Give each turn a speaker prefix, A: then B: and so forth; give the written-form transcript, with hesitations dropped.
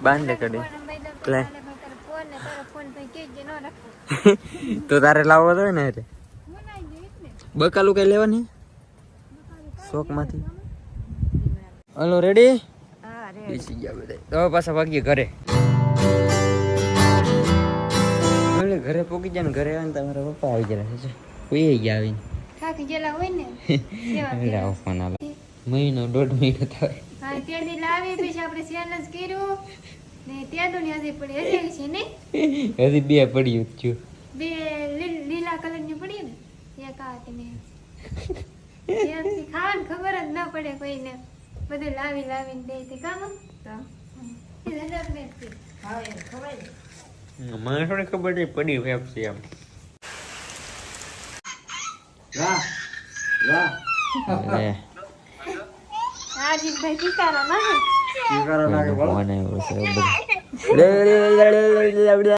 A: બાંધે કડી તો તારે લાવવો તો હોય ને એટલે બકાલું કઈ લેવાની શોક માંથી હલો રેડી બેસી ગયા બધા તો પાછા ભાગીએ ઘરે ઘરે પોકી જાય ને ઘરે આવે ને તમારા પપ્પા આવી ગયા છે કોઈ ગયા આવીને
B: થાકી ગયેલા હોય ને
A: ફોન આવે મહિનો 1.5 મહિનો થાય
B: હા ત્યાં દી લાવી પછી આપણે ચેલેન્જ કર્યું ને ત્યાં તો હજી પડી હજી છે ને
A: હજી બે પડ્યું છું
B: બે લીલા કલરની પડી ને એક આ તેને ત્યાંથી ખાવાનું ખબર જ ન પડે કોઈને બધું લાવી લાવીને દે તે કામ તો મને
A: થોડી ખબર નહીં પડી ફેફસી આમ
B: ભાઈ ટીકારા ના
A: ટીકારા નાખે બોલો